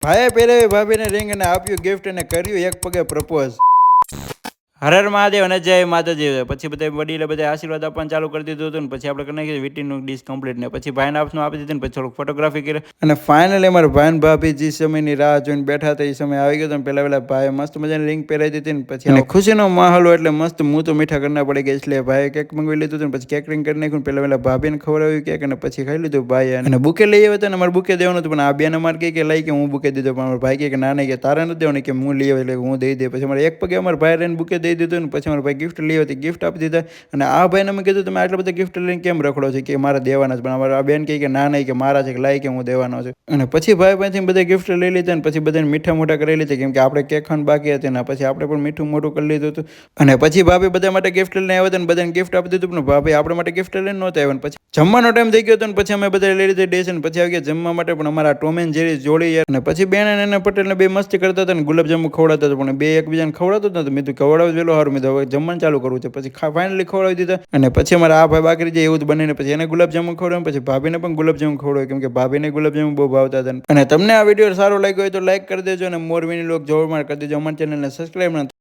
ભાઈએ પહેરાવી ભાભીને રિંગ અને આપ્યું ગિફ્ટ અને કર્યું એક પગે પ્રપોઝ. હર હર મહાદેવ અને જય માતાજી. પછી બધા વડીલે બધા આશીર્વાદ આપવાનું ચાલુ કરી દીધું હતું ને પછી આપણે કરી નાખ્યું વીટીનું ડીશ કમ્પ્લીટ ને પછી ભાઈને આપનું આપી દીધું ને પછી થોડુંક ફોટોગ્રાફી કરી અને ફાઇનલી અમારા ભાઈ ભાભી જે સમયની રાહ જોઈને બેઠા હતા એ સમય આવી ગયો. પહેલા પહેલા ભાઈ મસ્ત મજાની રિંગ પહેરાવી દીધી ને પછી અને ખુશીનો માહોલ હોય એટલે મસ્ત હું તો મીઠા કરના પડી ગઈ એટલે ભાઈએ કેક મંગાવી લીધું ને પછી કેક રિંગ કરી નાખ્યું. પહેલા પહેલા ભાભીને ખવડાવ્યું કેક અને પછી ખાઈ લીધું ભાઈ અને બુકે લઈ આવ્યો હતો ને અમારે બુકે દેવાનું હતું પણ આ બેન અમારે કહે કે લઈ કે હું બુકે દીધો પણ અમારા ભાઈ કે ના નહીં કે તારે નથી દેવાનું કે હું લઈ આવ્યો એટલે હું દઈ દે. પછી અમારે એક પગે અમારા ભાઈ રહીને બુકે દઈ દીધું ને પછી અમારા ભાઈ ગિફ્ટ લઈ હતી ગિફ્ટ આપી દીધા. અને આ ભાઈને અમે કીધું તમે આટલા બધા ગિફ્ટ લઈને કેમ રખડો છો કે મારા દેવાના છે પણ અમારા આ બેન કહે કે ના નહીં કે મારા છે કે લાઈ કે હું દેવાનો છે. અને પછી ભાઈ પાસેથી બધા ગિફ્ટ લઈ લીધા ને પછી બધાને મીઠા મોટા કરી લીધા કેમ કે આપણે કેક ખાવાનું બાકી હતી ને પછી આપણે પણ મીઠું મોટું કરી લીધું હતું. અને પછી ભાભી બધા માટે ગિફ્ટ લઈને આવ્યા હતા ને બધાને ગિફ્ટ આપી દીધું પણ ભાભી આપણે માટે ગિફ્ટ લઈને નહોતા આવ્યા. પછી જમવાનો ટાઈમ થઈ ગયો હતો ને પછી અમે બધા લઈ લીધી ડીશ ને પછી આવી ગયા જમવા માટે પણ અમારા ટોમ એન્ડ જેરી જોડી યાર. અને પછી બેન અને પટેલને બે મસ્તી કરતા હતા ને ગુલાબજાંબુ ખવડાવતા હતા પણ બે એકબીજાને ખવડાવતો જ નતો. મેં તો ખવડાવ વેલો સારું મેં હવે જમવાનું ચાલુ કરવું છે પછી ફાઇનલી ખવડાવી દીધા. અને પછી અમારા આ ભાઈ બાકરી જાય એવું જ બનીને પછી એને ગુલાબજાંબુ ખવડાવ્યું પછી ભાભીને પણ ગુલાબજાંબુ ખવડાવ્યું કેમ કે ભાભીને ગુલાબજાંબુ બહુ ભાવતા હતા. અને તમને આ વિડીયો સારો લાગ્યો હોય તો લાઈક કરી દેજો અને મોર વિની લોક જોવા માટે કરી દેજો. અમારી ચેનલને સબસ્ક્રાઈબ